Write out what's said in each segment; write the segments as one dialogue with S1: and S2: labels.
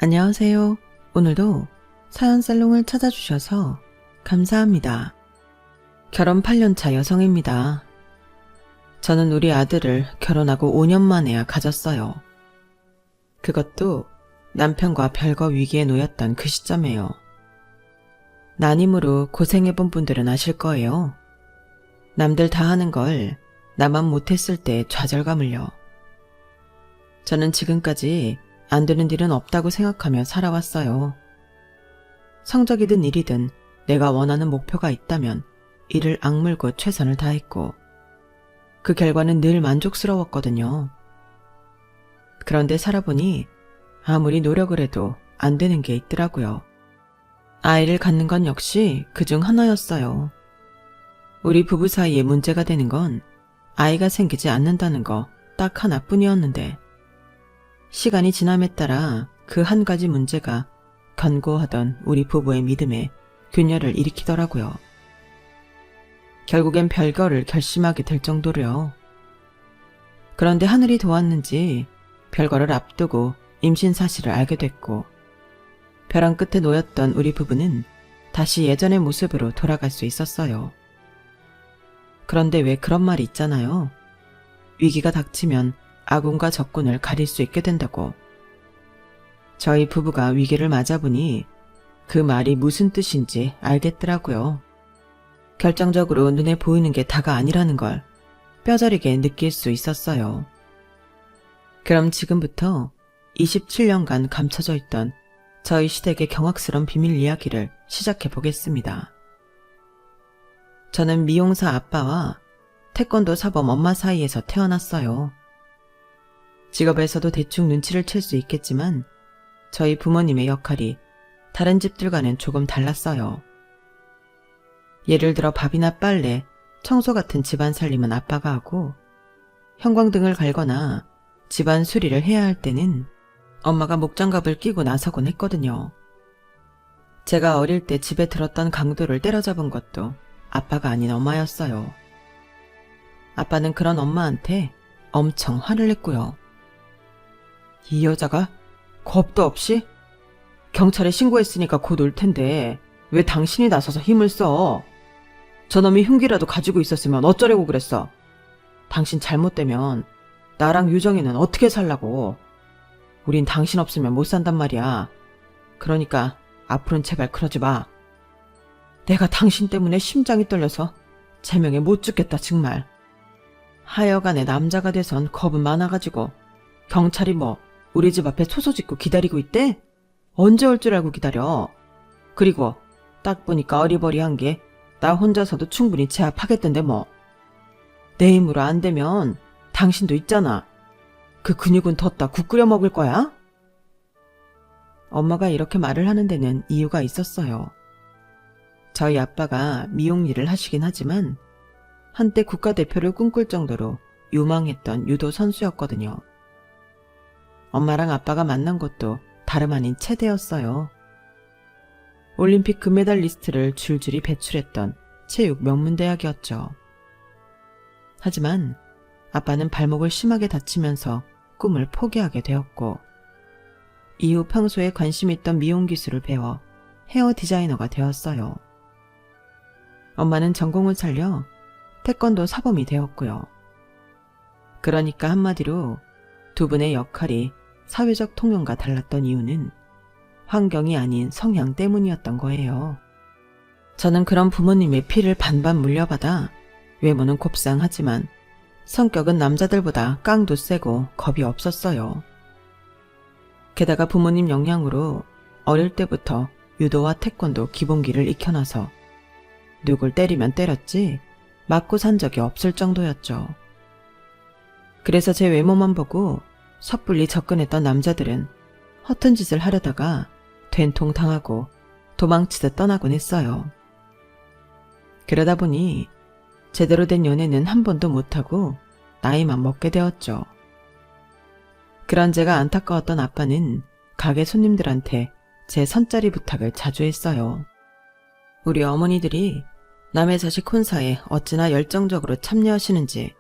S1: 안녕하세요. 오늘도 사연살롱을 찾아주셔서 감사합니다. 결혼 8년차 여성입니다. 저는 우리 아들을 결혼하고 5년 만에야 가졌어요. 그것도 남편과 별거 위기에 놓였던 그 시점에요. 난임으로 고생해본 분들은 아실 거예요. 남들 다 하는 걸 나만 못했을 때 좌절감을요. 저는 지금까지 안 되는 일은 없다고 생각하며 살아왔어요. 성적이든 일이든 내가 원하는 목표가 있다면 이를 악물고 최선을 다했고 그 결과는 늘 만족스러웠거든요. 그런데 살아보니 아무리 노력을 해도 안 되는 게 있더라고요. 아이를 갖는 건 역시 그중 하나였어요. 우리 부부 사이에 문제가 되는 건 아이가 생기지 않는다는 거 딱 하나뿐이었는데 시간이 지남에 따라 그 한 가지 문제가 견고하던 우리 부부의 믿음에 균열을 일으키더라고요. 결국엔 별거를 결심하게 될 정도로요. 그런데 하늘이 도왔는지 별거를 앞두고 임신 사실을 알게 됐고 벼랑 끝에 놓였던 우리 부부는 다시 예전의 모습으로 돌아갈 수 있었어요. 그런데 왜 그런 말이 있잖아요. 위기가 닥치면 아군과 적군을 가릴 수 있게 된다고. 저희 부부가 위기를 맞아보니 그 말이 무슨 뜻인지 알겠더라고요. 결정적으로 눈에 보이는 게 다가 아니라는 걸 뼈저리게 느낄 수 있었어요. 그럼 지금부터 27년간 감춰져 있던 저희 시댁의 경악스러운 비밀 이야기를 시작해 보겠습니다. 저는 미용사 아빠와 태권도 사범 엄마 사이에서 태어났어요. 직업에서도 대충 눈치를 챌 수 있겠지만 저희 부모님의 역할이 다른 집들과는 조금 달랐어요. 예를 들어 밥이나 빨래, 청소 같은 집안 살림은 아빠가 하고 형광등을 갈거나 집안 수리를 해야 할 때는 엄마가 목장갑을 끼고 나서곤 했거든요. 제가 어릴 때 집에 들었던 강도를 때려잡은 것도 아빠가 아닌 엄마였어요. 아빠는 그런 엄마한테 엄청 화를 냈고요. 이 여자가 겁도 없이? 경찰에 신고했으니까 곧 올 텐데 왜 당신이 나서서 힘을 써? 저놈이 흉기라도 가지고 있었으면 어쩌려고 그랬어? 당신 잘못되면 나랑 유정이는 어떻게 살라고? 우린 당신 없으면 못 산단 말이야. 그러니까 앞으로는 제발 그러지 마. 내가 당신 때문에 심장이 떨려서 제명에 못 죽겠다 정말. 하여간에 남자가 돼선 겁은 많아가지고 경찰이 뭐 우리 집 앞에 초소 짓고 기다리고 있대? 언제 올 줄 알고 기다려. 그리고 딱 보니까 어리버리한 게 나 혼자서도 충분히 제압하겠던데 뭐. 내 힘으로 안 되면 당신도 있잖아. 그 근육은 뒀다 국 끓여 먹을 거야? 엄마가 이렇게 말을 하는 데는 이유가 있었어요. 저희 아빠가 미용 일을 하시긴 하지만 한때 국가대표를 꿈꿀 정도로 유망했던 유도 선수였거든요. 엄마랑 아빠가 만난 것도 다름 아닌 체대였어요. 올림픽 금메달리스트를 줄줄이 배출했던 체육 명문대학이었죠. 하지만 아빠는 발목을 심하게 다치면서 꿈을 포기하게 되었고 이후 평소에 관심 있던 미용 기술을 배워 헤어 디자이너가 되었어요. 엄마는 전공을 살려 태권도 사범이 되었고요. 그러니까 한마디로 두 분의 역할이 사회적 통념과 달랐던 이유는 환경이 아닌 성향 때문이었던 거예요. 저는 그런 부모님의 피를 반반 물려받아 외모는 곱상하지만 성격은 남자들보다 깡도 세고 겁이 없었어요. 게다가 부모님 영향으로 어릴 때부터 유도와 태권도 기본기를 익혀놔서 누굴 때리면 때렸지 맞고 산 적이 없을 정도였죠. 그래서 제 외모만 보고 섣불리 접근했던 남자들은 허튼 짓을 하려다가 된통 당하고 도망치듯 떠나곤 했어요. 그러다 보니 제대로 된 연애는 한 번도 못하고 나이만 먹게 되었죠. 그런 제가 안타까웠던 아빠는 가게 손님들한테 제 선짜리 부탁을 자주 했어요. 우리 어머니들이 남의 자식 혼사에 어찌나 열정적으로 참여하시는지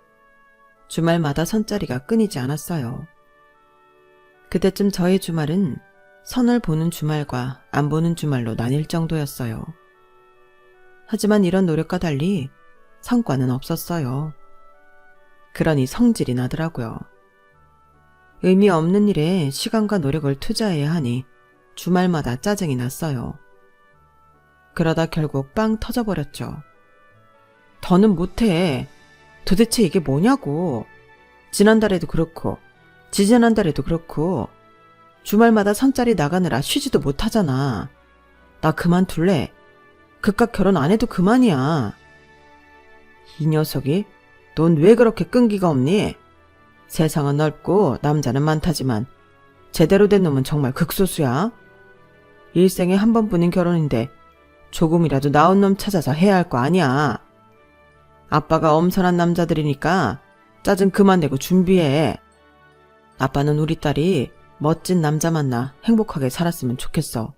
S1: 주말마다 선짜리가 끊이지 않았어요. 그때쯤 저의 주말은 선을 보는 주말과 안 보는 주말로 나뉠 정도였어요. 하지만 이런 노력과 달리 성과는 없었어요. 그러니 성질이 나더라고요. 의미 없는 일에 시간과 노력을 투자해야 하니 주말마다 짜증이 났어요. 그러다 결국 빵 터져버렸죠. 더는 못해. 도대체 이게 뭐냐고. 지난달에도 그렇고 지지난달에도 그렇고 주말마다 선짜리 나가느라 쉬지도 못하잖아. 나 그만둘래. 그깟 결혼 안 해도 그만이야. 이 녀석이 넌 왜 그렇게 끈기가 없니? 세상은 넓고 남자는 많다지만 제대로 된 놈은 정말 극소수야. 일생에 한 번뿐인 결혼인데 조금이라도 나은 놈 찾아서 해야 할 거 아니야. 아빠가 엄선한 남자들이니까 짜증 그만 내고 준비해. 아빠는 우리 딸이 멋진 남자 만나 행복하게 살았으면 좋겠어.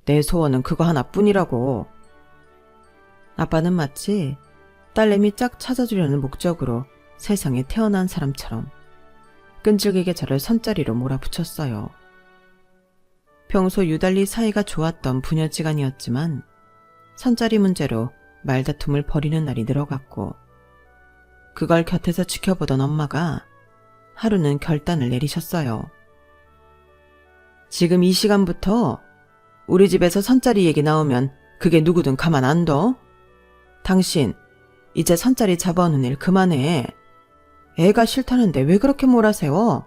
S1: 내 소원은 그거 하나뿐이라고. 아빠는 마치 딸내미 짝 찾아주려는 목적으로 세상에 태어난 사람처럼 끈질기게 저를 선자리로 몰아붙였어요. 평소 유달리 사이가 좋았던 부녀지간이었지만 선자리 문제로 말다툼을 벌이는 날이 늘어갔고 그걸 곁에서 지켜보던 엄마가 하루는 결단을 내리셨어요. 지금 이 시간부터 우리 집에서 선자리 얘기 나오면 그게 누구든 가만 안 둬. 당신 이제 선자리 잡아오는 일 그만해. 애가 싫다는데 왜 그렇게 몰아세워?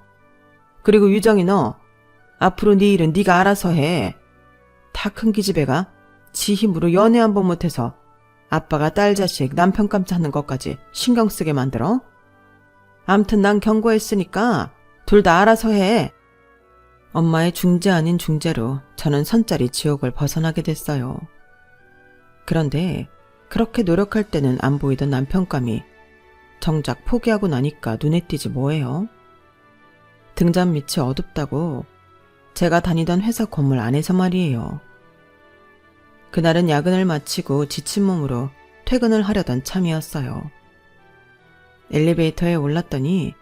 S1: 그리고 유정이 너 앞으로 네 일은 네가 알아서 해. 다 큰 기집애가 지 힘으로 연애 한 번 못해서 아빠가 딸 자식 남편 깜짝하는 것까지 신경 쓰게 만들어? 암튼 난 경고했으니까 둘 다 알아서 해. 엄마의 중재 아닌 중재로 저는 선자리 지옥을 벗어나게 됐어요. 그런데 그렇게 노력할 때는 안 보이던 남편감이 정작 포기하고 나니까 눈에 띄지 뭐예요. 등잔 밑이 어둡다고 제가 다니던 회사 건물 안에서 말이에요. 그날은 야근을 마치고 지친 몸으로 퇴근을 하려던 참이었어요. 엘리베이터에 올랐더니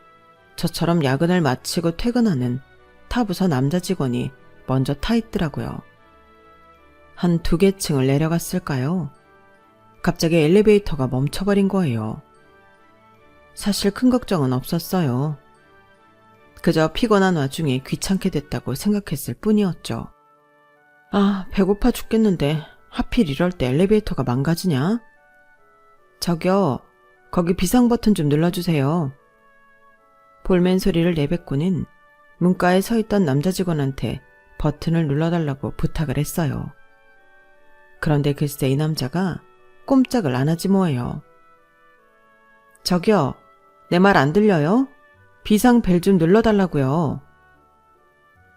S1: 저처럼 야근을 마치고 퇴근하는 타 부서 남자 직원이 먼저 타 있더라고요. 한 2개 층을 내려갔을까요? 갑자기 엘리베이터가 멈춰버린 거예요. 사실 큰 걱정은 없었어요. 그저 피곤한 와중에 귀찮게 됐다고 생각했을 뿐이었죠. 아, 배고파 죽겠는데 하필 이럴 때 엘리베이터가 망가지냐? 저기요, 거기 비상 버튼 좀 눌러주세요. 볼멘 소리를 내뱉고는 문가에 서 있던 남자 직원한테 버튼을 눌러달라고 부탁을 했어요. 그런데 글쎄 이 남자가 꼼짝을 안 하지 뭐예요. 저기요, 내 말 안 들려요? 비상 벨 좀 눌러달라고요.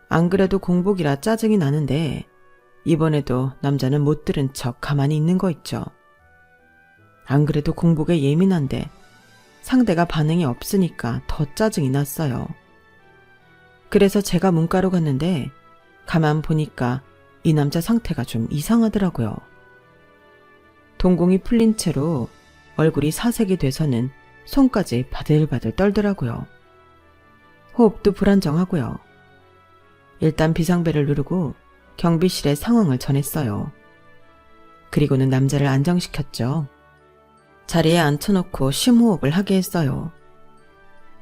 S1: 안 그래도 공복이라 짜증이 나는데 이번에도 남자는 못 들은 척 가만히 있는 거 있죠. 안 그래도 공복에 예민한데 상대가 반응이 없으니까 더 짜증이 났어요. 그래서 제가 문가로 갔는데 가만 보니까 이 남자 상태가 좀 이상하더라고요. 동공이 풀린 채로 얼굴이 사색이 돼서는 손까지 바들바들 떨더라고요. 호흡도 불안정하고요. 일단 비상벨을 누르고 경비실에 상황을 전했어요. 그리고는 남자를 안정시켰죠. 자리에 앉혀놓고 심호흡을 하게 했어요.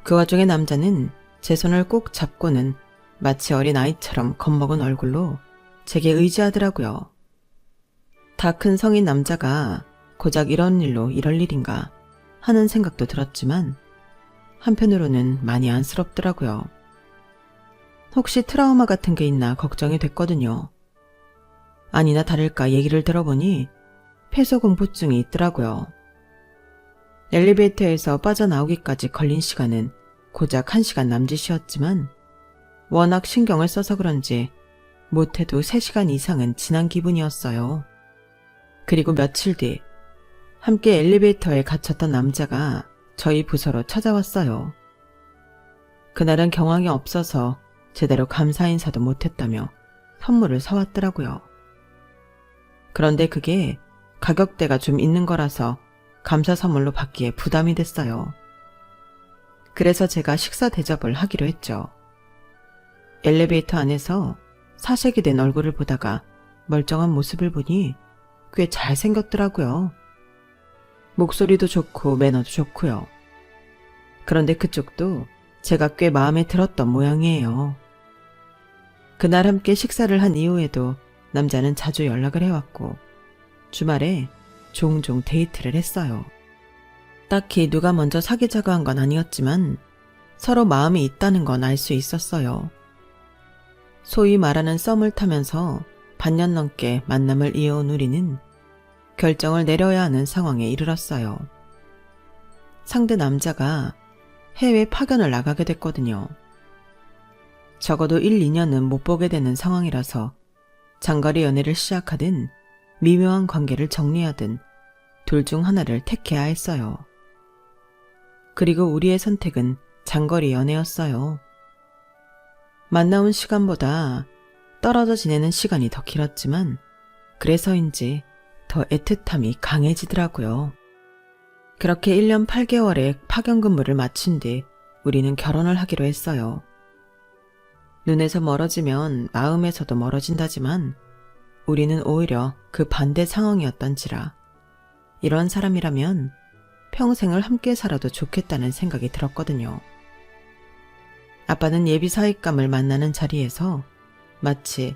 S1: 그 와중에 남자는 제 손을 꼭 잡고는 마치 어린아이처럼 겁먹은 얼굴로 제게 의지하더라고요. 다 큰 성인 남자가 고작 이런 일로 이럴 일인가 하는 생각도 들었지만 한편으로는 많이 안쓰럽더라고요. 혹시 트라우마 같은 게 있나 걱정이 됐거든요. 아니나 다를까 얘기를 들어보니 폐소공포증이 있더라고요. 엘리베이터에서 빠져나오기까지 걸린 시간은 고작 1시간 남짓이었지만 워낙 신경을 써서 그런지 못해도 3시간 이상은 지난 기분이었어요. 그리고 며칠 뒤 함께 엘리베이터에 갇혔던 남자가 저희 부서로 찾아왔어요. 그날은 경황이 없어서 제대로 감사 인사도 못했다며 선물을 사왔더라고요. 그런데 그게 가격대가 좀 있는 거라서 감사 선물로 받기에 부담이 됐어요. 그래서 제가 식사 대접을 하기로 했죠. 엘리베이터 안에서 사색이 된 얼굴을 보다가 멀쩡한 모습을 보니 꽤 잘생겼더라고요. 목소리도 좋고 매너도 좋고요. 그런데 그쪽도 제가 꽤 마음에 들었던 모양이에요. 그날 함께 식사를 한 이후에도 남자는 자주 연락을 해왔고 주말에 종종 데이트를 했어요. 딱히 누가 먼저 사귀자고 한 건 아니었지만 서로 마음이 있다는 건 알 수 있었어요. 소위 말하는 썸을 타면서 반년 넘게 만남을 이어온 우리는 결정을 내려야 하는 상황에 이르렀어요. 상대 남자가 해외 파견을 나가게 됐거든요. 적어도 1, 2년은 못 보게 되는 상황이라서 장거리 연애를 시작하든 미묘한 관계를 정리하든 둘 중 하나를 택해야 했어요. 그리고 우리의 선택은 장거리 연애였어요. 만나온 시간보다 떨어져 지내는 시간이 더 길었지만 그래서인지 더 애틋함이 강해지더라고요. 그렇게 1년 8개월의 파견 근무를 마친 뒤 우리는 결혼을 하기로 했어요. 눈에서 멀어지면 마음에서도 멀어진다지만 우리는 오히려 그 반대 상황이었던지라 이런 사람이라면 평생을 함께 살아도 좋겠다는 생각이 들었거든요. 아빠는 예비 사익감을 만나는 자리에서 마치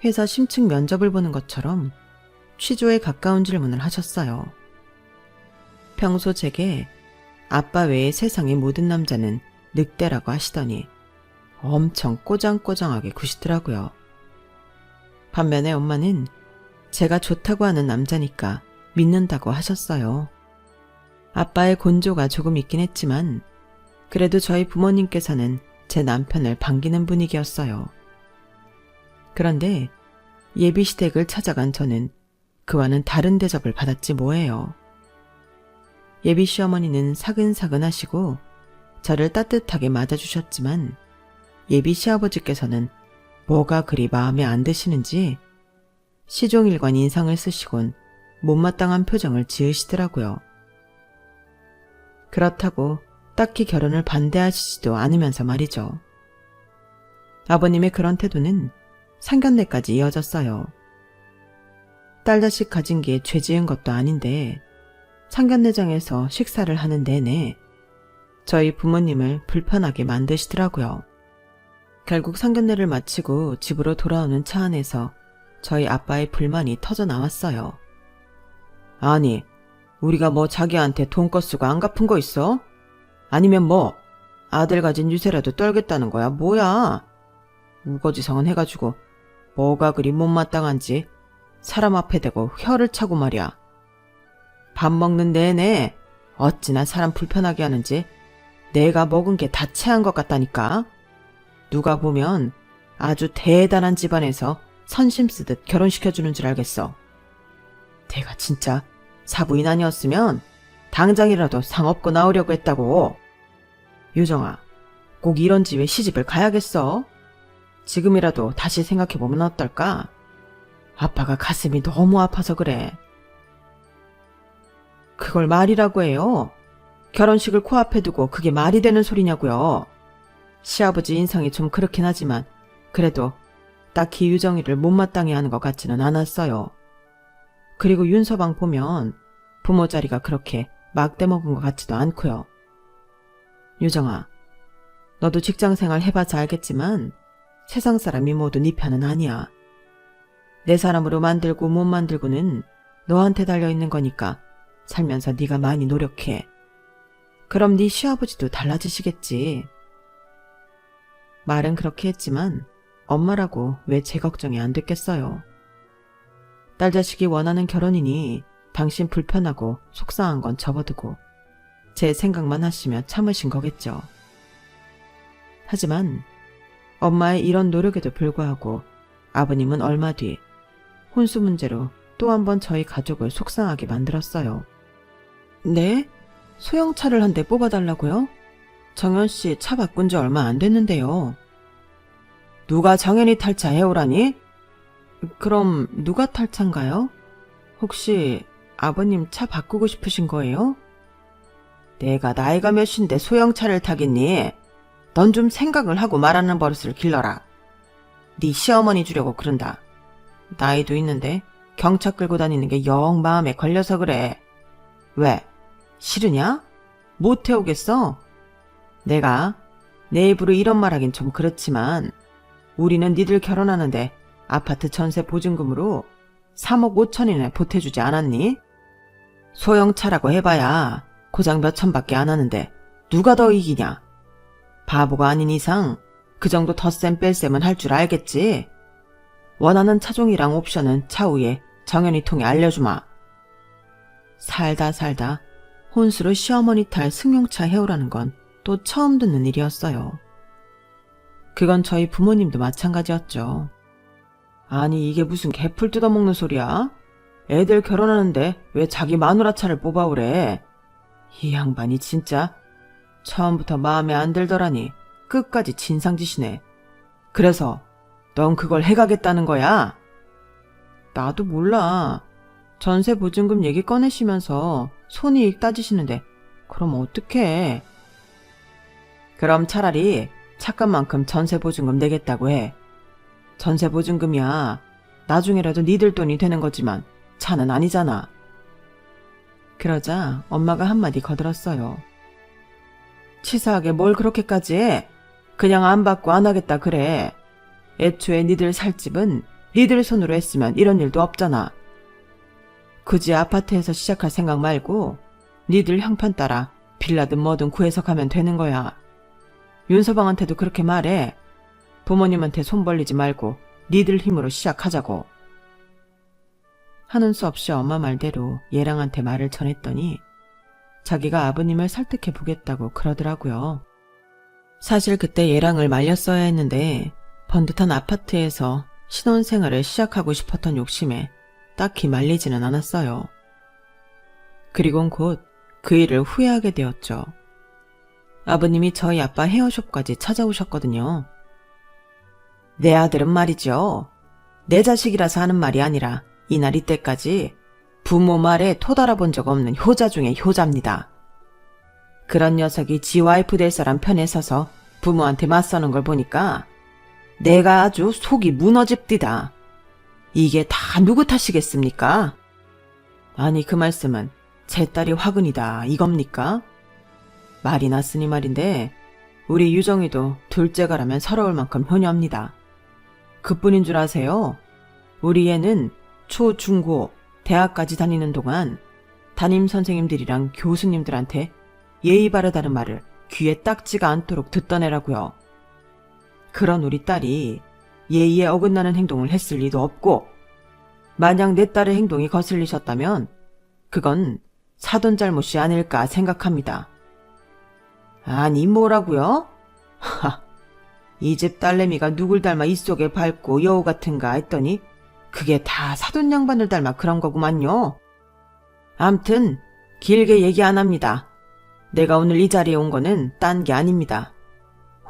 S1: 회사 심층 면접을 보는 것처럼 취조에 가까운 질문을 하셨어요. 평소 제게 아빠 외에 세상의 모든 남자는 늑대라고 하시더니 엄청 꼬장꼬장하게 구시더라고요. 반면에 엄마는 제가 좋다고 하는 남자니까 믿는다고 하셨어요. 아빠의 곤조가 조금 있긴 했지만 그래도 저희 부모님께서는 제 남편을 반기는 분위기였어요. 그런데 예비시댁을 찾아간 저는 그와는 다른 대접을 받았지 뭐예요. 예비 시어머니는 사근사근 하시고 저를 따뜻하게 맞아주셨지만 예비 시아버지께서는 뭐가 그리 마음에 안 드시는지 시종일관 인상을 쓰시곤 못마땅한 표정을 지으시더라고요. 그렇다고 딱히 결혼을 반대하시지도 않으면서 말이죠. 아버님의 그런 태도는 상견례까지 이어졌어요. 딸 자식 가진 게 죄 지은 것도 아닌데 상견례장에서 식사를 하는 내내 저희 부모님을 불편하게 만드시더라고요. 결국 상견례를 마치고 집으로 돌아오는 차 안에서 저희 아빠의 불만이 터져 나왔어요. 아니, 우리가 뭐 자기한테 돈껏 쓰고 안 갚은 거 있어? 아니면 뭐 아들 가진 유세라도 떨겠다는 거야? 뭐야? 우거지성은 해가지고 뭐가 그리 못마땅한지 사람 앞에 대고 혀를 차고 말이야. 밥 먹는 내내 어찌나 사람 불편하게 하는지 내가 먹은 게 다 체한 것 같다니까. 누가 보면 아주 대단한 집안에서 선심 쓰듯 결혼시켜주는 줄 알겠어. 내가 진짜 사부인 아니었으면 당장이라도 상 업고 나오려고 했다고. 유정아, 꼭 이런 집에 시집을 가야겠어. 지금이라도 다시 생각해보면 어떨까? 아빠가 가슴이 너무 아파서 그래. 그걸 말이라고 해요. 결혼식을 코앞에 두고 그게 말이 되는 소리냐고요. 시아버지 인상이 좀 그렇긴 하지만 그래도 딱히 유정이를 못마땅해 하는 것 같지는 않았어요. 그리고 윤서방 보면 부모 자리가 그렇게 막대 먹은 것 같지도 않고요. 유정아, 너도 직장생활 해봐서 알겠지만 세상 사람이 모두 네 편은 아니야. 내 사람으로 만들고 못 만들고는 너한테 달려있는 거니까 살면서 네가 많이 노력해. 그럼 네 시아버지도 달라지시겠지. 말은 그렇게 했지만 엄마라고 왜 제 걱정이 안 됐겠어요. 딸 자식이 원하는 결혼이니 당신 불편하고 속상한 건 접어두고 제 생각만 하시며 참으신 거겠죠. 하지만 엄마의 이런 노력에도 불구하고 아버님은 얼마 뒤 혼수 문제로 또 한 번 저희 가족을 속상하게 만들었어요. 네? 소형차를 한 대 뽑아달라고요? 정연씨 차 바꾼 지 얼마 안 됐는데요. 누가 정연이 탈 차 해오라니? 그럼 누가 탈 차인가요? 혹시 아버님 차 바꾸고 싶으신 거예요? 내가 나이가 몇인데 소형차를 타겠니? 넌 좀 생각을 하고 말하는 버릇을 길러라. 네 시어머니 주려고 그런다. 나이도 있는데 경차 끌고 다니는 게 영 마음에 걸려서 그래. 왜? 싫으냐? 못 태우겠어? 내가 내 입으로 이런 말 하긴 좀 그렇지만 우리는 니들 결혼하는데 아파트 전세 보증금으로 3억 5천이나 보태주지 않았니? 소형차라고 해봐야 고장 몇 천밖에 안 하는데 누가 더 이기냐? 바보가 아닌 이상 그 정도 덧셈 뺄셈은 할 줄 알겠지? 원하는 차종이랑 옵션은 차후에 정연이 통해 알려주마. 살다 혼수로 시어머니 탈 승용차 해오라는 건 또 처음 듣는 일이었어요. 그건 저희 부모님도 마찬가지였죠. 아니 이게 무슨 개풀 뜯어먹는 소리야? 애들 결혼하는데 왜 자기 마누라 차를 뽑아오래? 이 양반이 진짜 처음부터 마음에 안 들더라니 끝까지 진상짓이네. 그래서 넌 그걸 해가겠다는 거야? 나도 몰라. 전세 보증금 얘기 꺼내시면서 손이익 따지시는데 그럼 어떡해. 그럼 차라리 차값 만큼 전세 보증금 내겠다고 해. 전세 보증금이야 나중에라도 니들 돈이 되는 거지만 차는 아니잖아. 그러자 엄마가 한마디 거들었어요. 치사하게 뭘 그렇게까지 해? 그냥 안 받고 안 하겠다 그래. 애초에 니들 살 집은 니들 손으로 했으면 이런 일도 없잖아. 굳이 아파트에서 시작할 생각 말고 니들 형편 따라 빌라든 뭐든 구해서 가면 되는 거야. 윤서방한테도 그렇게 말해. 부모님한테 손 벌리지 말고 니들 힘으로 시작하자고. 하는 수 없이 엄마 말대로 얘랑한테 말을 전했더니 자기가 아버님을 설득해 보겠다고 그러더라고요. 사실 그때 얘랑을 말렸어야 했는데 번듯한 아파트에서 신혼생활을 시작하고 싶었던 욕심에 딱히 말리지는 않았어요. 그리곤 곧 그 일을 후회하게 되었죠. 아버님이 저희 아빠 헤어숍까지 찾아오셨거든요. 내 아들은 말이죠. 내 자식이라서 하는 말이 아니라 이날 이때까지 부모 말에 토달아본 적 없는 효자 중에 효자입니다. 그런 녀석이 지 와이프 될 사람 편에 서서 부모한테 맞서는 걸 보니까 내가 아주 속이 무너집디다. 이게 다 누구 탓이겠습니까? 아니 그 말씀은 제 딸이 화근이다 이겁니까? 말이 났으니 말인데 우리 유정이도 둘째가라면 서러울 만큼 효녀입니다. 그뿐인 줄 아세요? 우리 애는 초, 중, 고, 대학까지 다니는 동안 담임 선생님들이랑 교수님들한테 예의 바르다는 말을 귀에 딱지가 않도록 듣던 애라고요. 그런 우리 딸이 예의에 어긋나는 행동을 했을 리도 없고 만약 내 딸의 행동이 거슬리셨다면 그건 사돈 잘못이 아닐까 생각합니다. 아니 뭐라고요? 하, 이 집 딸내미가 누굴 닮아 이 속에 밝고 여우 같은가 했더니 그게 다 사돈 양반을 닮아 그런 거구만요. 암튼 길게 얘기 안 합니다. 내가 오늘 이 자리에 온 거는 딴 게 아닙니다.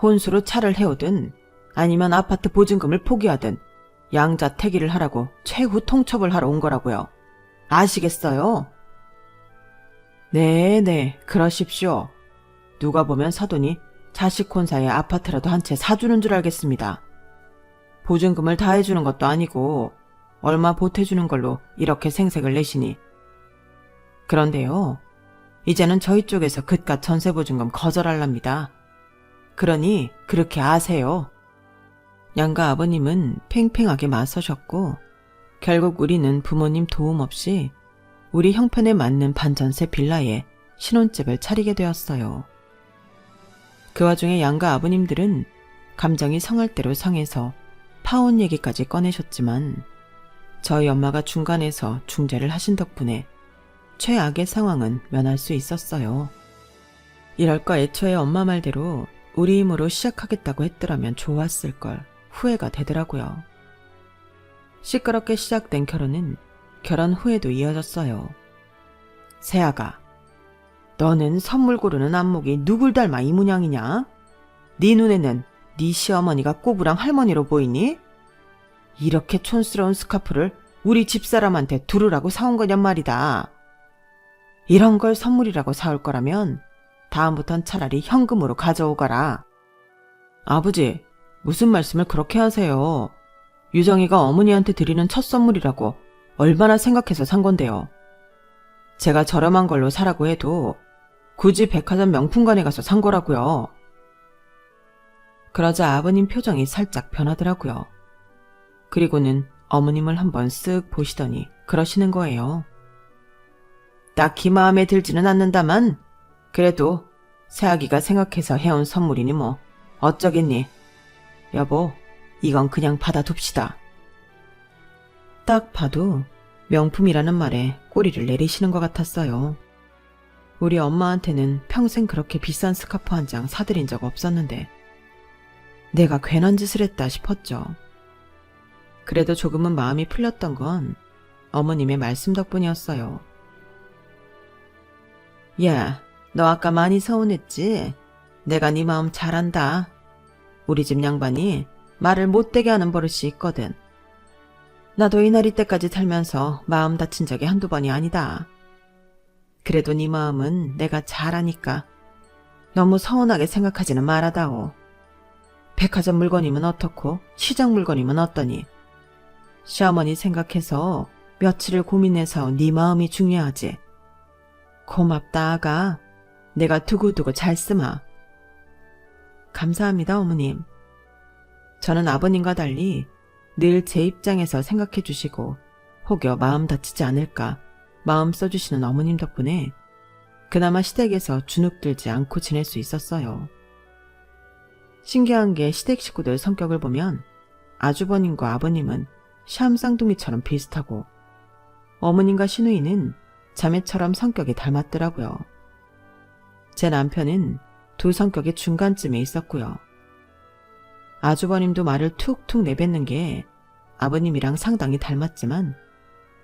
S1: 혼수로 차를 해오든 아니면 아파트 보증금을 포기하든 양자택일을 하라고 최후 통첩을 하러 온 거라고요. 아시겠어요? 네네 그러십시오. 누가 보면 사돈이 자식 혼사에 아파트라도 한 채 사주는 줄 알겠습니다. 보증금을 다 해주는 것도 아니고 얼마 보태주는 걸로 이렇게 생색을 내시니. 그런데요. 이제는 저희 쪽에서 그깟 전세보증금 거절할랍니다. 그러니 그렇게 아세요. 양가 아버님은 팽팽하게 맞서셨고 결국 우리는 부모님 도움 없이 우리 형편에 맞는 반전세 빌라에 신혼집을 차리게 되었어요. 그 와중에 양가 아버님들은 감정이 상할 대로 상해서 파혼 얘기까지 꺼내셨지만 저희 엄마가 중간에서 중재를 하신 덕분에 최악의 상황은 면할 수 있었어요. 이럴 거 애초에 엄마 말대로 우리 힘으로 시작하겠다고 했더라면 좋았을걸 후회가 되더라고요. 시끄럽게 시작된 결혼은 결혼 후에도 이어졌어요. 세아가, 너는 선물 고르는 안목이 누굴 닮아 이 모양이냐? 네 눈에는 네 시어머니가 꼬부랑 할머니로 보이니? 이렇게 촌스러운 스카프를 우리 집사람한테 두르라고 사온 거냔 말이다. 이런 걸 선물이라고 사올 거라면 다음부턴 차라리 현금으로 가져오거라. 아버지, 무슨 말씀을 그렇게 하세요? 유정이가 어머니한테 드리는 첫 선물이라고 얼마나 생각해서 산 건데요. 제가 저렴한 걸로 사라고 해도 굳이 백화점 명품관에 가서 산 거라고요. 그러자 아버님 표정이 살짝 변하더라고요. 그리고는 어머님을 한번 쓱 보시더니 그러시는 거예요. 딱히 마음에 들지는 않는다만 그래도 새아기가 생각해서 해온 선물이니 뭐 어쩌겠니. 여보, 이건 그냥 받아둡시다. 딱 봐도 명품이라는 말에 꼬리를 내리시는 것 같았어요. 우리 엄마한테는 평생 그렇게 비싼 스카프 한 장 사드린 적 없었는데 내가 괜한 짓을 했다 싶었죠. 그래도 조금은 마음이 풀렸던 건 어머님의 말씀 덕분이었어요. 야, 너 아까 많이 서운했지? 내가 네 마음 잘 안다. 우리 집 양반이 말을 못되게 하는 버릇이 있거든. 나도 이 나이 때까지 살면서 마음 다친 적이 한두 번이 아니다. 그래도 네 마음은 내가 잘 아니까 너무 서운하게 생각하지는 말아다오. 백화점 물건이면 어떻고 시장 물건이면 어떠니. 시어머니 생각해서 며칠을 고민해서 네 마음이 중요하지. 고맙다 아가. 내가 두고두고 잘 쓰마. 감사합니다 어머님. 저는 아버님과 달리 늘 제 입장에서 생각해 주시고 혹여 마음 다치지 않을까 마음 써주시는 어머님 덕분에 그나마 시댁에서 주눅들지 않고 지낼 수 있었어요. 신기한 게 시댁 식구들 성격을 보면 아주버님과 아버님은 샴 쌍둥이처럼 비슷하고 어머님과 시누이는 자매처럼 성격이 닮았더라고요. 제 남편은 두 성격의 중간쯤에 있었고요. 아주버님도 말을 툭툭 내뱉는 게 아버님이랑 상당히 닮았지만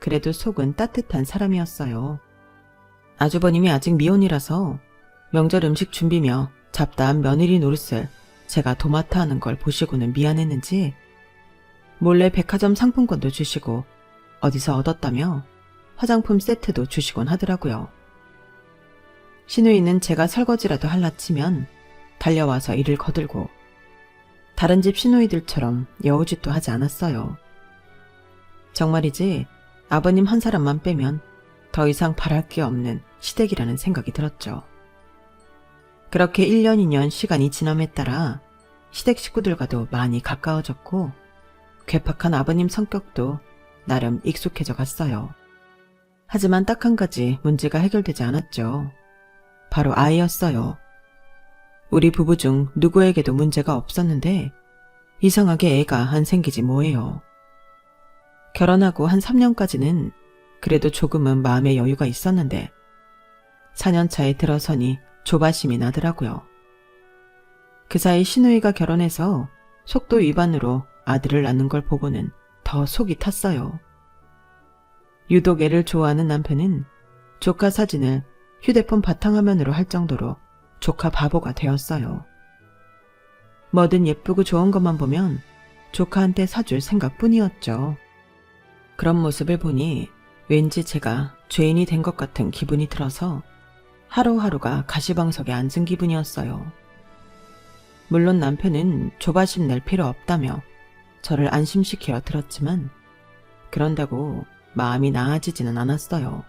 S1: 그래도 속은 따뜻한 사람이었어요. 아주버님이 아직 미혼이라서 명절 음식 준비며 잡다한 며느리 노릇을 제가 도맡아 하는 걸 보시고는 미안했는지 몰래 백화점 상품권도 주시고 어디서 얻었다며 화장품 세트도 주시곤 하더라고요. 시누이는 제가 설거지라도 할라 치면 달려와서 일을 거들고 다른 집 시누이들처럼 여우짓도 하지 않았어요. 정말이지 아버님 한 사람만 빼면 더 이상 바랄 게 없는 시댁이라는 생각이 들었죠. 그렇게 1년 2년 시간이 지남에 따라 시댁 식구들과도 많이 가까워졌고 괴팍한 아버님 성격도 나름 익숙해져 갔어요. 하지만 딱 한 가지 문제가 해결되지 않았죠. 바로 아이였어요. 우리 부부 중 누구에게도 문제가 없었는데 이상하게 애가 안 생기지 뭐예요. 결혼하고 한 3년까지는 그래도 조금은 마음의 여유가 있었는데 4년 차에 들어서니 조바심이 나더라고요. 그 사이 시누이가 결혼해서 속도 위반으로 아들을 낳는 걸 보고는 더 속이 탔어요. 유독 애를 좋아하는 남편은 조카 사진을 휴대폰 바탕화면으로 할 정도로 조카 바보가 되었어요. 뭐든 예쁘고 좋은 것만 보면 조카한테 사줄 생각뿐이었죠. 그런 모습을 보니 왠지 제가 죄인이 된 것 같은 기분이 들어서 하루하루가 가시방석에 앉은 기분이었어요. 물론 남편은 조바심 낼 필요 없다며 저를 안심시키려 들었지만 그런다고 마음이 나아지지는 않았어요.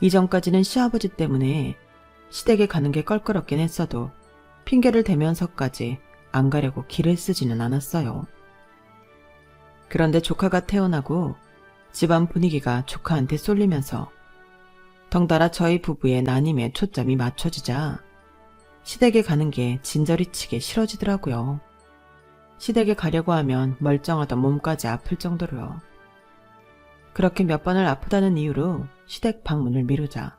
S1: 이전까지는 시아버지 때문에 시댁에 가는 게 껄끄럽긴 했어도 핑계를 대면서까지 안 가려고 길을 쓰지는 않았어요. 그런데 조카가 태어나고 집안 분위기가 조카한테 쏠리면서 덩달아 저희 부부의 난임에 초점이 맞춰지자 시댁에 가는 게 진저리치게 싫어지더라고요. 시댁에 가려고 하면 멀쩡하던 몸까지 아플 정도로요. 그렇게 몇 번을 아프다는 이유로 시댁 방문을 미루자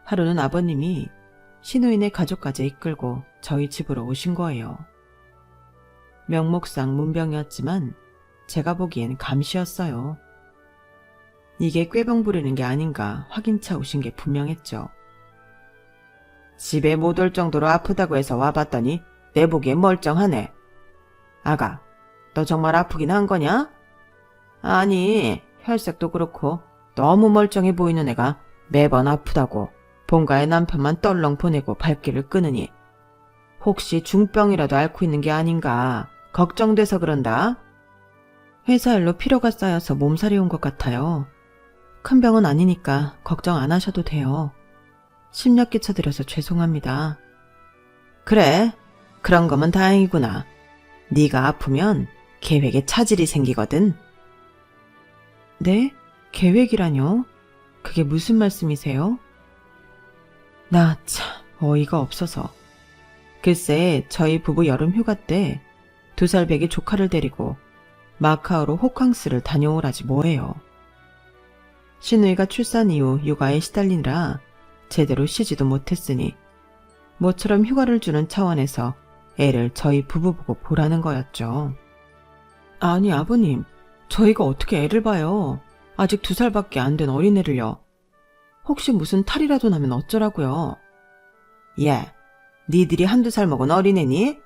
S1: 하루는 아버님이 시누이네 가족까지 이끌고 저희 집으로 오신 거예요. 명목상 문병이었지만 제가 보기엔 감시였어요. 이게 꾀병 부리는 게 아닌가 확인차 오신 게 분명했죠. 집에 못 올 정도로 아프다고 해서 와봤더니 내 보기엔 멀쩡하네. 아가, 너 정말 아프긴 한 거냐? 아니, 혈색도 그렇고 너무 멀쩡해 보이는 애가 매번 아프다고 본가의 남편만 떨렁 보내고 발길을 끄느니 혹시 중병이라도 앓고 있는 게 아닌가 걱정돼서 그런다. 회사 일로 피로가 쌓여서 몸살이 온 것 같아요. 큰 병은 아니니까 걱정 안 하셔도 돼요. 심력 끼쳐드려서 죄송합니다. 그래, 그런 거면 다행이구나. 네가 아프면 계획에 차질이 생기거든. 네? 계획이라뇨? 그게 무슨 말씀이세요? 나 참 어이가 없어서. 글쎄 저희 부부 여름 휴가 때 2살 배기 조카를 데리고 마카오로 호캉스를 다녀오라지 뭐예요. 시누이가 출산 이후 육아에 시달리느라 제대로 쉬지도 못했으니 모처럼 휴가를 주는 차원에서 애를 저희 부부 보고 보라는 거였죠. 아니 아버님, 저희가 어떻게 애를 봐요. 아직 2살밖에 안 된 어린애를요. 혹시 무슨 탈이라도 나면 어쩌라고요. 야, 니들이 1~2살 먹은 어린애니?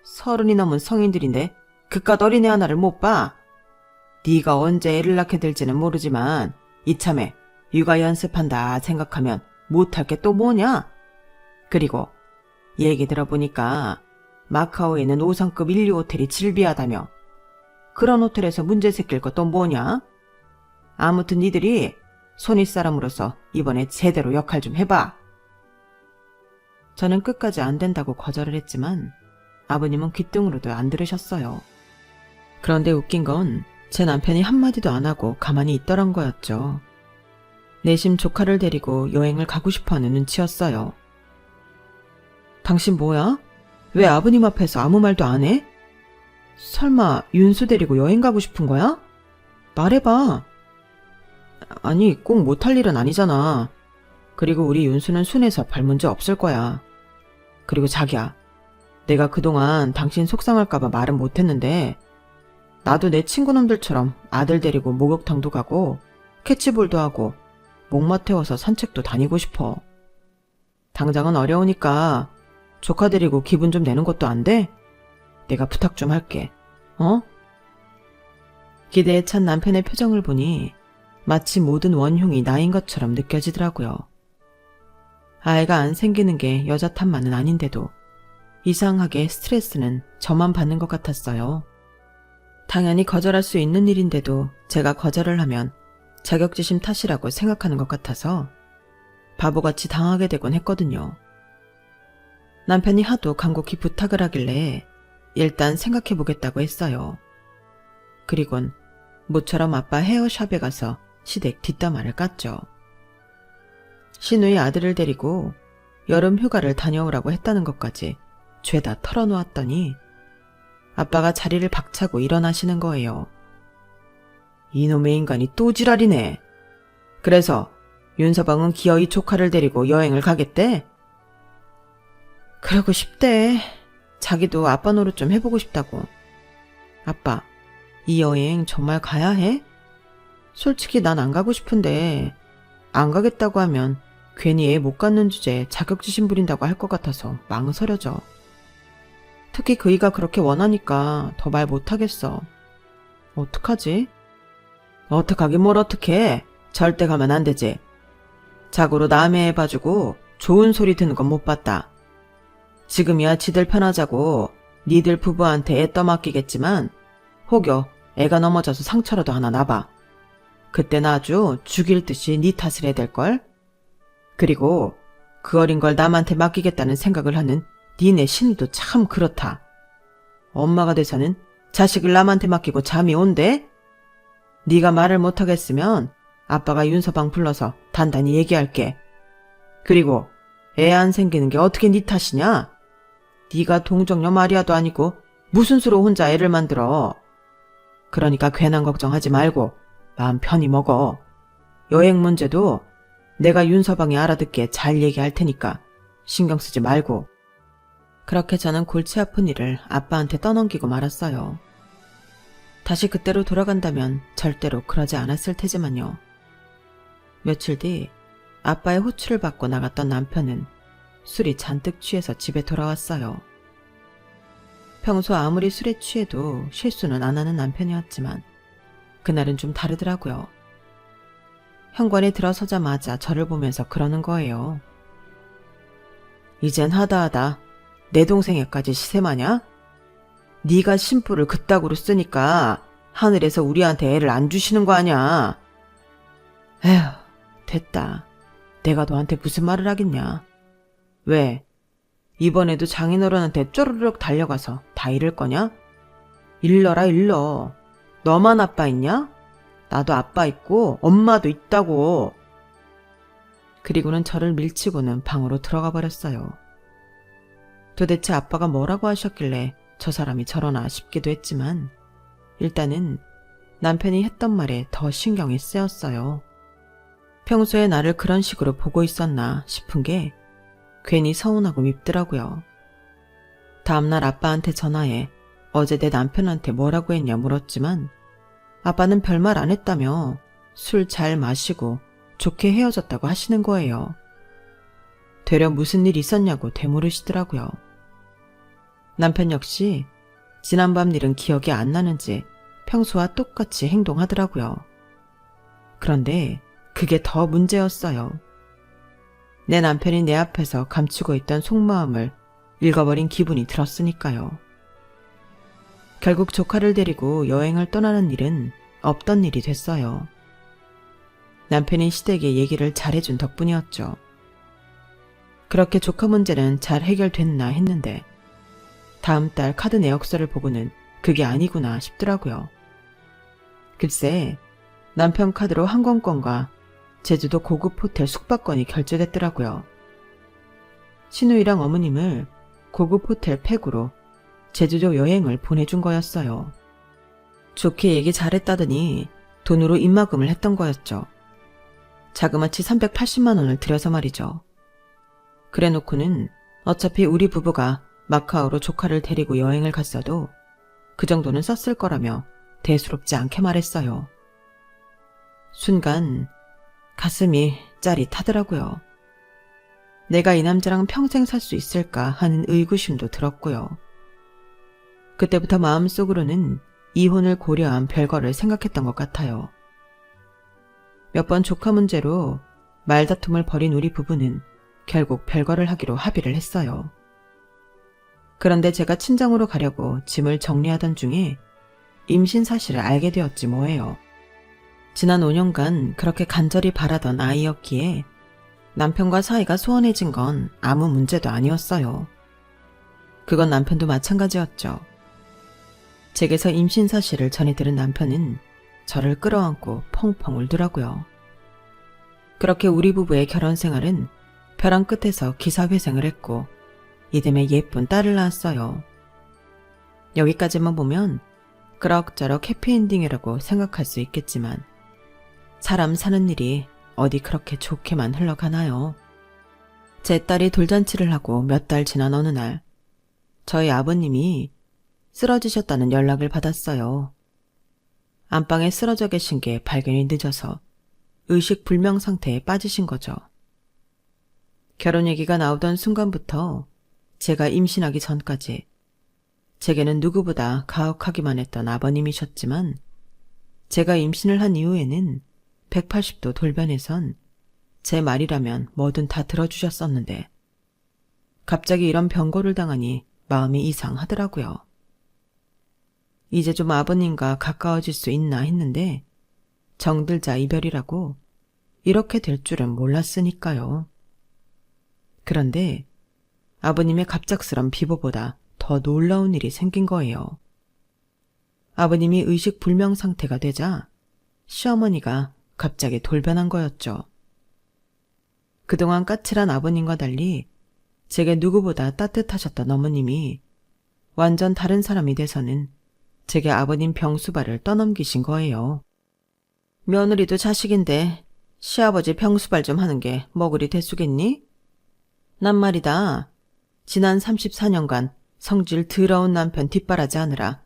S1: 30이 넘은 성인들인데 그깟 어린애 하나를 못 봐? 네가 언제 애를 낳게 될지는 모르지만 이참에 육아 연습한다 생각하면 못할 게 또 뭐냐? 그리고 얘기 들어보니까 마카오에는 5성급 1류 호텔이 질비하다며. 그런 호텔에서 문제 생길 것 또 뭐냐? 아무튼 니들이 손윗사람으로서 이번에 제대로 역할 좀 해봐. 저는 끝까지 안 된다고 거절을 했지만 아버님은 귓등으로도 안 들으셨어요. 그런데 웃긴 건 제 남편이 한마디도 안 하고 가만히 있더란 거였죠. 내심 조카를 데리고 여행을 가고 싶어하는 눈치였어요. 당신 뭐야? 왜 아버님 앞에서 아무 말도 안 해? 설마 윤수 데리고 여행 가고 싶은 거야? 말해봐. 아니 꼭 못할 일은 아니잖아. 그리고 우리 윤수는 순해서 별 문제 없을 거야. 그리고 자기야, 내가 그동안 당신 속상할까봐 말은 못했는데 나도 내 친구놈들처럼 아들 데리고 목욕탕도 가고 캐치볼도 하고 목마 태워서 산책도 다니고 싶어. 당장은 어려우니까 조카 데리고 기분 좀 내는 것도 안 돼? 내가 부탁 좀 할게. 어? 기대에 찬 남편의 표정을 보니 마치 모든 원흉이 나인 것처럼 느껴지더라고요. 아이가 안 생기는 게 여자 탓만은 아닌데도 이상하게 스트레스는 저만 받는 것 같았어요. 당연히 거절할 수 있는 일인데도 제가 거절을 하면 자격지심 탓이라고 생각하는 것 같아서 바보같이 당하게 되곤 했거든요. 남편이 하도 간곡히 부탁을 하길래 일단 생각해보겠다고 했어요. 그리곤 모처럼 아빠 헤어샵에 가서 시댁 뒷담화를 깠죠. 시누이 아들을 데리고 여름 휴가를 다녀오라고 했다는 것까지 죄다 털어놓았더니 아빠가 자리를 박차고 일어나시는 거예요. 이놈의 인간이 또 지랄이네. 그래서 윤서방은 기어이 조카를 데리고 여행을 가겠대? 그러고 싶대. 자기도 아빠 노릇 좀 해보고 싶다고. 아빠, 이 여행 정말 가야 해? 솔직히 난 안 가고 싶은데 안 가겠다고 하면 괜히 애 못 갖는 주제에 자격지심 부린다고 할 것 같아서 망설여져. 특히 그이가 그렇게 원하니까 더 말 못하겠어. 어떡하지? 어떡하긴 뭘 어떡해. 절대 가면 안 되지. 자고로 남의 애 봐주고 좋은 소리 듣는 건 못 봤다. 지금이야 지들 편하자고 니들 부부한테 애 떠맡기겠지만 혹여 애가 넘어져서 상처라도 하나 나봐. 그땐 아주 죽일 듯이 니 탓을 해야 될걸? 그리고 그 어린 걸 남한테 맡기겠다는 생각을 하는 니네 신우도 참 그렇다. 엄마가 돼서는 자식을 남한테 맡기고 잠이 온대? 네가 말을 못하겠으면 아빠가 윤서방 불러서 단단히 얘기할게. 그리고 애 안 생기는 게 어떻게 네 탓이냐? 네가 동정녀 마리아도 아니고 무슨 수로 혼자 애를 만들어. 그러니까 괜한 걱정하지 말고 마음 편히 먹어. 여행 문제도 내가 윤서방이 알아듣게 잘 얘기할 테니까 신경 쓰지 말고. 그렇게 저는 골치 아픈 일을 아빠한테 떠넘기고 말았어요. 다시 그때로 돌아간다면 절대로 그러지 않았을 테지만요. 며칠 뒤 아빠의 호출을 받고 나갔던 남편은 술이 잔뜩 취해서 집에 돌아왔어요. 평소 아무리 술에 취해도 실수는 안 하는 남편이었지만 그날은 좀 다르더라고요. 현관에 들어서자마자 저를 보면서 그러는 거예요. 이젠 하다하다 내 동생애까지 시샘하냐? 네가 심부를 그따구로 쓰니까 하늘에서 우리한테 애를 안 주시는 거 아냐? 에휴, 됐다. 내가 너한테 무슨 말을 하겠냐. 왜? 이번에도 장인어른한테 쪼르륵 달려가서 다 잃을 거냐? 일러라 일러. 너만 아빠 있냐? 나도 아빠 있고 엄마도 있다고. 그리고는 저를 밀치고는 방으로 들어가 버렸어요. 도대체 아빠가 뭐라고 하셨길래 저 사람이 저러나 싶기도 했지만 일단은 남편이 했던 말에 더 신경이 쓰였어요. 평소에 나를 그런 식으로 보고 있었나 싶은 게 괜히 서운하고 밉더라고요. 다음날 아빠한테 전화해 어제 내 남편한테 뭐라고 했냐 물었지만 아빠는 별말 안 했다며 술 잘 마시고 좋게 헤어졌다고 하시는 거예요. 되려 무슨 일 있었냐고 되물으시더라고요. 남편 역시 지난밤 일은 기억이 안 나는지 평소와 똑같이 행동하더라고요. 그런데 그게 더 문제였어요. 내 남편이 내 앞에서 감추고 있던 속마음을 읽어버린 기분이 들었으니까요. 결국 조카를 데리고 여행을 떠나는 일은 없던 일이 됐어요. 남편이 시댁에 얘기를 잘해준 덕분이었죠. 그렇게 조카 문제는 잘 해결됐나 했는데 다음 달 카드 내역서를 보고는 그게 아니구나 싶더라고요. 글쎄 남편 카드로 항공권과 제주도 고급 호텔 숙박권이 결제됐더라고요. 신우이랑 어머님을 고급 호텔 팩으로 제주도 여행을 보내준 거였어요. 좋게 얘기 잘했다더니 돈으로 입마금을 했던 거였죠. 자그마치 380만 원을 들여서 말이죠. 그래놓고는 어차피 우리 부부가 마카오로 조카를 데리고 여행을 갔어도 그 정도는 썼을 거라며 대수롭지 않게 말했어요. 순간 가슴이 짜릿하더라고요. 내가 이 남자랑 평생 살 수 있을까 하는 의구심도 들었고요. 그때부터 마음속으로는 이혼을 고려한 별거를 생각했던 것 같아요. 몇 번 조카 문제로 말다툼을 벌인 우리 부부는 결국 별거를 하기로 합의를 했어요. 그런데 제가 친정으로 가려고 짐을 정리하던 중에 임신 사실을 알게 되었지 뭐예요. 지난 5년간 그렇게 간절히 바라던 아이였기에 남편과 사이가 소원해진 건 아무 문제도 아니었어요. 그건 남편도 마찬가지였죠. 제게서 임신 사실을 전해 들은 남편은 저를 끌어안고 펑펑 울더라고요. 그렇게 우리 부부의 결혼 생활은 벼랑 끝에서 기사회생을 했고 이듬해 예쁜 딸을 낳았어요. 여기까지만 보면 그럭저럭 해피엔딩이라고 생각할 수 있겠지만 사람 사는 일이 어디 그렇게 좋게만 흘러가나요? 제 딸이 돌잔치를 하고 몇 달 지난 어느 날 저희 아버님이 쓰러지셨다는 연락을 받았어요. 안방에 쓰러져 계신 게 발견이 늦어서 의식불명 상태에 빠지신 거죠. 결혼 얘기가 나오던 순간부터 제가 임신하기 전까지 제게는 누구보다 가혹하기만 했던 아버님이셨지만 제가 임신을 한 이후에는 180도 돌변해선 제 말이라면 뭐든 다 들어주셨었는데 갑자기 이런 병고를 당하니 마음이 이상하더라고요. 이제 좀 아버님과 가까워질 수 있나 했는데 정들자 이별이라고 이렇게 될 줄은 몰랐으니까요. 그런데 아버님의 갑작스런 비보보다 더 놀라운 일이 생긴 거예요. 아버님이 의식불명 상태가 되자 시어머니가 갑자기 돌변한 거였죠. 그동안 까칠한 아버님과 달리 제게 누구보다 따뜻하셨던 어머님이 완전 다른 사람이 돼서는 제게 아버님 병수발을 떠넘기신 거예요. 며느리도 자식인데 시아버지 병수발 좀 하는 게 뭐 그리 대수겠니? 난 말이다. 지난 34년간 성질 더러운 남편 뒷바라지 하느라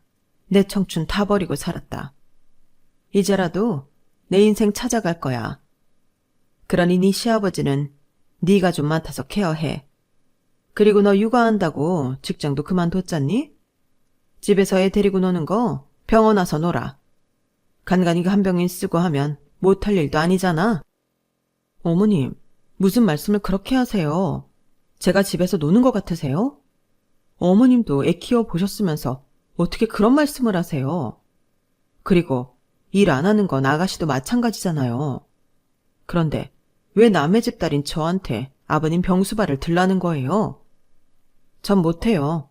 S1: 내 청춘 다 버리고 살았다. 이제라도 내 인생 찾아갈 거야. 그러니 네 시아버지는 네가 좀 맡아서 케어해. 그리고 너 육아한다고 직장도 그만뒀잖니? 집에서 애 데리고 노는 거 병원 와서 놀아. 간간히 그 한 병인 쓰고 하면 못할 일도 아니잖아. 어머님, 무슨 말씀을 그렇게 하세요? 제가 집에서 노는 것 같으세요? 어머님도 애 키워보셨으면서 어떻게 그런 말씀을 하세요? 그리고 일 안 하는 건 아가씨도 마찬가지잖아요. 그런데 왜 남의 집 딸인 저한테 아버님 병수발을 들라는 거예요? 전 못해요.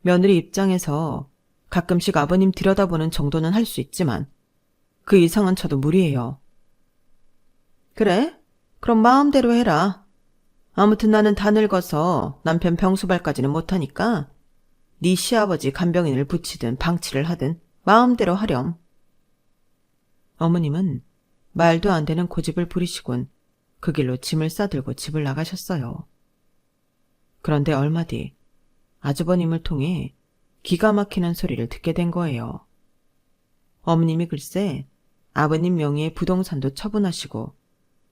S1: 며느리 입장에서 가끔씩 아버님 들여다보는 정도는 할 수 있지만 그 이상은 저도 무리예요. 그래? 그럼 마음대로 해라. 아무튼 나는 다 늙어서 남편 병수발까지는 못하니까 네 시아버지 간병인을 붙이든 방치를 하든 마음대로 하렴. 어머님은 말도 안 되는 고집을 부리시곤 그 길로 짐을 싸들고 집을 나가셨어요. 그런데 얼마 뒤 아주버님을 통해 기가 막히는 소리를 듣게 된 거예요. 어머님이 글쎄 아버님 명의의 부동산도 처분하시고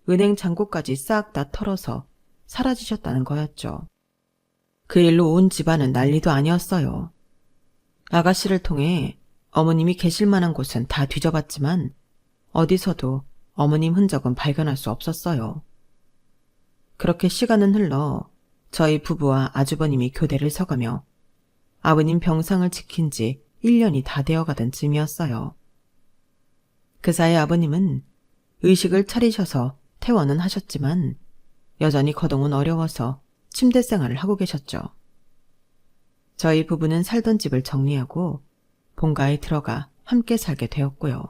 S1: 은행 잔고까지 싹 다 털어서 사라지셨다는 거였죠. 그 일로 온 집안은 난리도 아니었어요. 아가씨를 통해 어머님이 계실 만한 곳은 다 뒤져봤지만 어디서도 어머님 흔적은 발견할 수 없었어요. 그렇게 시간은 흘러 저희 부부와 아주버님이 교대를 서가며 아버님 병상을 지킨 지 1년이 다 되어가던 쯤이었어요. 그 사이 아버님은 의식을 차리셔서 퇴원은 하셨지만 여전히 거동은 어려워서 침대 생활을 하고 계셨죠. 저희 부부는 살던 집을 정리하고 본가에 들어가 함께 살게 되었고요.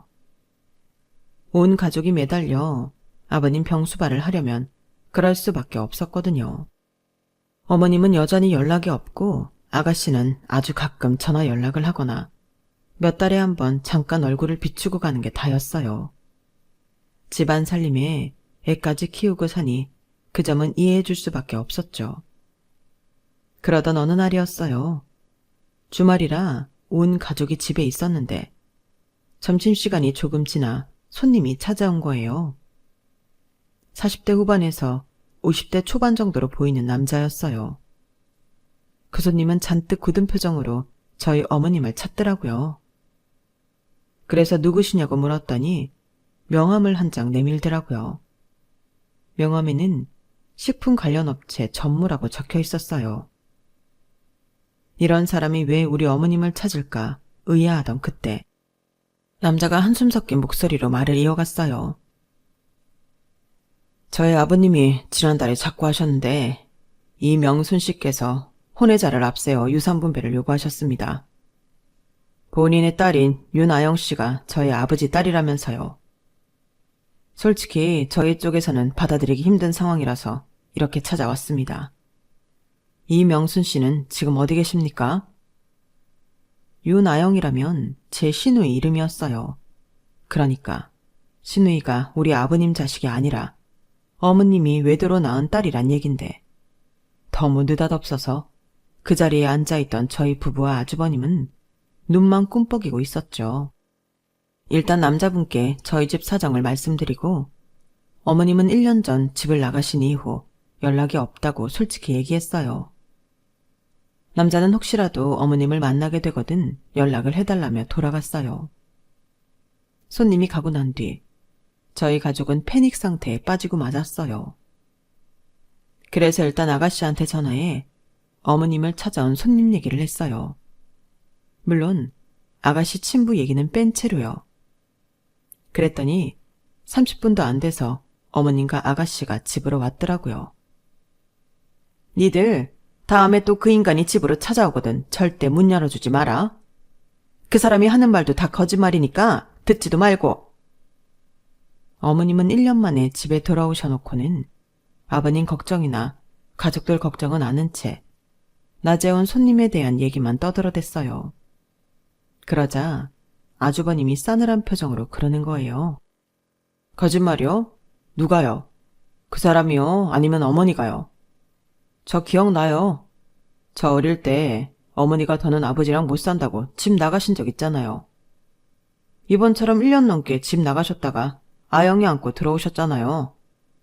S1: 온 가족이 매달려 아버님 병수발을 하려면 그럴 수밖에 없었거든요. 어머님은 여전히 연락이 없고 아가씨는 아주 가끔 전화 연락을 하거나 몇 달에 한 번 잠깐 얼굴을 비추고 가는 게 다였어요. 집안 살림에 애까지 키우고 사니 그 점은 이해해 줄 수밖에 없었죠. 그러던 어느 날이었어요. 주말이라 온 가족이 집에 있었는데 점심시간이 조금 지나 손님이 찾아온 거예요. 40대 후반에서 50대 초반 정도로 보이는 남자였어요. 그 손님은 잔뜩 굳은 표정으로 저희 어머님을 찾더라고요. 그래서 누구시냐고 물었더니 명함을 한 장 내밀더라고요. 명함에는 식품 관련 업체 전무라고 적혀 있었어요. 이런 사람이 왜 우리 어머님을 찾을까 의아하던 그때 남자가 한숨 섞인 목소리로 말을 이어갔어요. 저희 아버님이 지난달에 작고하셨는데 이명순 씨께서 혼외자를 앞세워 유산분배를 요구하셨습니다. 본인의 딸인 윤아영 씨가 저희 아버지 딸이라면서요. 솔직히 저희 쪽에서는 받아들이기 힘든 상황이라서 이렇게 찾아왔습니다. 이명순 씨는 지금 어디 계십니까? 윤아영이라면 제 시누이 이름이었어요. 그러니까 시누이가 우리 아버님 자식이 아니라 어머님이 외도로 낳은 딸이란 얘긴데 너무 느닷없어서 그 자리에 앉아있던 저희 부부와 아주버님은 눈만 꿈뻑이고 있었죠. 일단 남자분께 저희 집 사정을 말씀드리고 어머님은 1년 전 집을 나가신 이후 연락이 없다고 솔직히 얘기했어요. 남자는 혹시라도 어머님을 만나게 되거든 연락을 해달라며 돌아갔어요. 손님이 가고 난 뒤 저희 가족은 패닉 상태에 빠지고 맞았어요. 그래서 일단 아가씨한테 전화해 어머님을 찾아온 손님 얘기를 했어요. 물론 아가씨 친부 얘기는 뺀 채로요. 그랬더니 30분도 안 돼서 어머님과 아가씨가 집으로 왔더라고요. 니들 다음에 또 그 인간이 집으로 찾아오거든 절대 문 열어주지 마라. 그 사람이 하는 말도 다 거짓말이니까 듣지도 말고. 어머님은 1년 만에 집에 돌아오셔놓고는 아버님 걱정이나 가족들 걱정은 않은 채 낮에 온 손님에 대한 얘기만 떠들어댔어요. 그러자 아주버님이 싸늘한 표정으로 그러는 거예요. 거짓말이요? 누가요? 그 사람이요? 아니면 어머니가요? 저 기억나요. 저 어릴 때 어머니가 더는 아버지랑 못 산다고 집 나가신 적 있잖아요. 이번처럼 1년 넘게 집 나가셨다가 아영이 안고 들어오셨잖아요.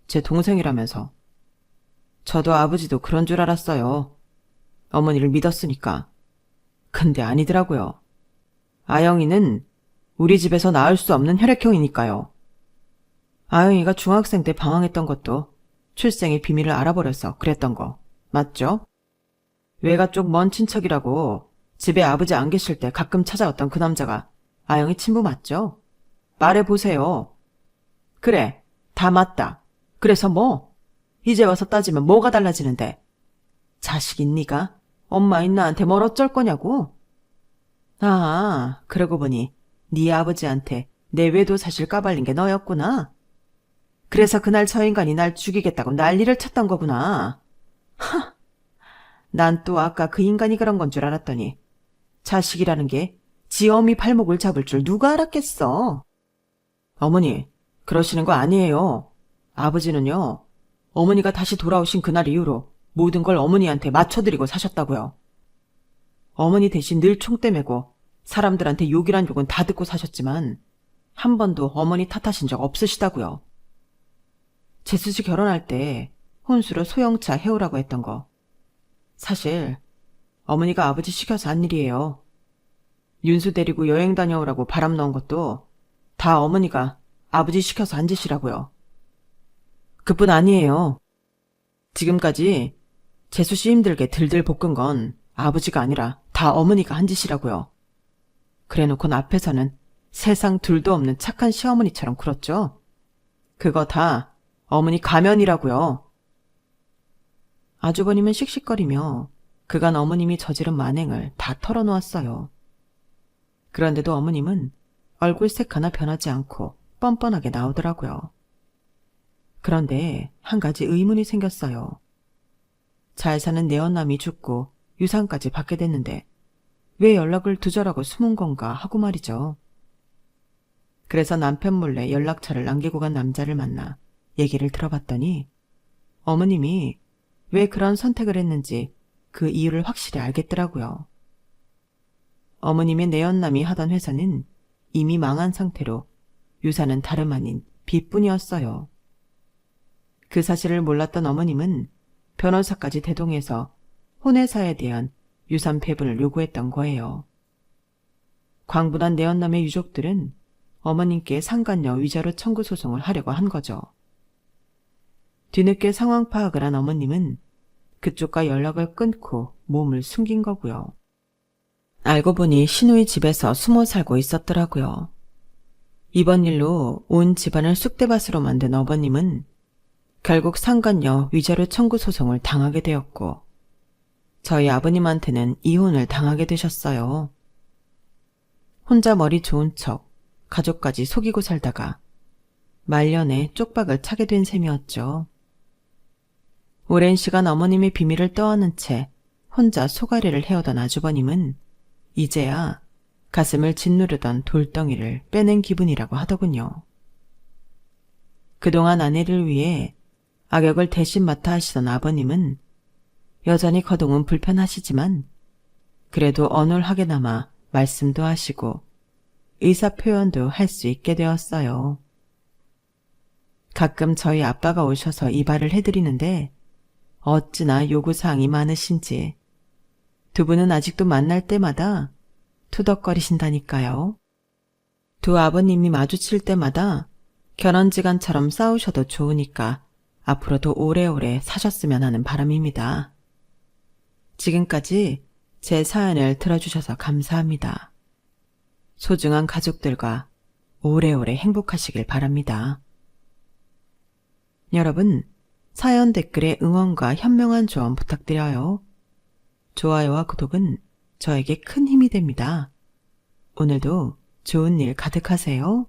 S1: 제 동생이라면서. 저도 아버지도 그런 줄 알았어요. 어머니를 믿었으니까. 근데 아니더라고요. 아영이는 우리 집에서 낳을 수 없는 혈액형이니까요. 아영이가 중학생 때 방황했던 것도 출생의 비밀을 알아버려서 그랬던 거 맞죠? 외가 쪽 먼 친척이라고 집에 아버지 안 계실 때 가끔 찾아왔던 그 남자가 아영이 친부 맞죠? 말해보세요. 그래, 다 맞다. 그래서 뭐? 이제 와서 따지면 뭐가 달라지는데? 자식인 네가 엄마인 나한테 뭘 어쩔 거냐고? 아, 그러고 보니 네 아버지한테 내 외도 사실 까발린 게 너였구나. 그래서 그날 저 인간이 날 죽이겠다고 난리를 쳤던 거구나. 난 또 아까 그 인간이 그런 건 줄 알았더니 자식이라는 게 지 어미 발목을 잡을 줄 누가 알았겠어. 어머니, 그러시는 거 아니에요. 아버지는요, 어머니가 다시 돌아오신 그날 이후로 모든 걸 어머니한테 맞춰드리고 사셨다고요. 어머니 대신 늘 총대 메고 사람들한테 욕이란 욕은 다 듣고 사셨지만 한 번도 어머니 탓하신 적 없으시다고요. 재수 씨 결혼할 때 혼수로 소형차 해오라고 했던 거. 사실 어머니가 아버지 시켜서 한 일이에요. 윤수 데리고 여행 다녀오라고 바람 넣은 것도 다 어머니가 아버지 시켜서 한 짓이라고요. 그뿐 아니에요. 지금까지 재수 씨 힘들게 들들 볶은 건 아버지가 아니라 다 어머니가 한 짓이라고요. 그래놓고 앞에서는 세상 둘도 없는 착한 시어머니처럼 굴었죠. 그거 다 어머니 가면이라고요. 아주버님은 씩씩거리며 그간 어머님이 저지른 만행을 다 털어놓았어요. 그런데도 어머님은 얼굴색 하나 변하지 않고 뻔뻔하게 나오더라고요. 그런데 한 가지 의문이 생겼어요. 잘 사는 내언남이 죽고 유산까지 받게 됐는데 왜 연락을 두절하고 숨은 건가 하고 말이죠. 그래서 남편 몰래 연락처를 남기고 간 남자를 만나 얘기를 들어봤더니 어머님이 왜 그런 선택을 했는지 그 이유를 확실히 알겠더라고요. 어머님의 내연남이 하던 회사는 이미 망한 상태로 유산은 다름 아닌 빚뿐이었어요. 그 사실을 몰랐던 어머님은 변호사까지 대동해서 혼외사에 대한 유산 배분을 요구했던 거예요. 광분한 내연남의 유족들은 어머님께 상간녀 위자료 청구 소송을 하려고 한 거죠. 뒤늦게 상황 파악을 한 어머님은 그쪽과 연락을 끊고 몸을 숨긴 거고요. 알고 보니 시누이 집에서 숨어 살고 있었더라고요. 이번 일로 온 집안을 쑥대밭으로 만든 어머님은 결국 상간녀 위자료 청구 소송을 당하게 되었고 저희 아버님한테는 이혼을 당하게 되셨어요. 혼자 머리 좋은 척 가족까지 속이고 살다가 말년에 쪽박을 차게 된 셈이었죠. 오랜 시간 어머님의 비밀을 떠안은 채 혼자 소가리를 해오던 아주버님은 이제야 가슴을 짓누르던 돌덩이를 빼낸 기분이라고 하더군요. 그동안 아내를 위해 악역을 대신 맡아 하시던 아버님은 여전히 거동은 불편하시지만 그래도 어눌하게나마 말씀도 하시고 의사표현도 할 수 있게 되었어요. 가끔 저희 아빠가 오셔서 이발을 해드리는데 어찌나 요구사항이 많으신지 두 분은 아직도 만날 때마다 투덕거리신다니까요. 두 아버님이 마주칠 때마다 결혼지간처럼 싸우셔도 좋으니까 앞으로도 오래오래 사셨으면 하는 바람입니다. 지금까지 제 사연을 들어주셔서 감사합니다. 소중한 가족들과 오래오래 행복하시길 바랍니다. 여러분, 사연 댓글에 응원과 현명한 조언 부탁드려요. 좋아요와 구독은 저에게 큰 힘이 됩니다. 오늘도 좋은 일 가득하세요.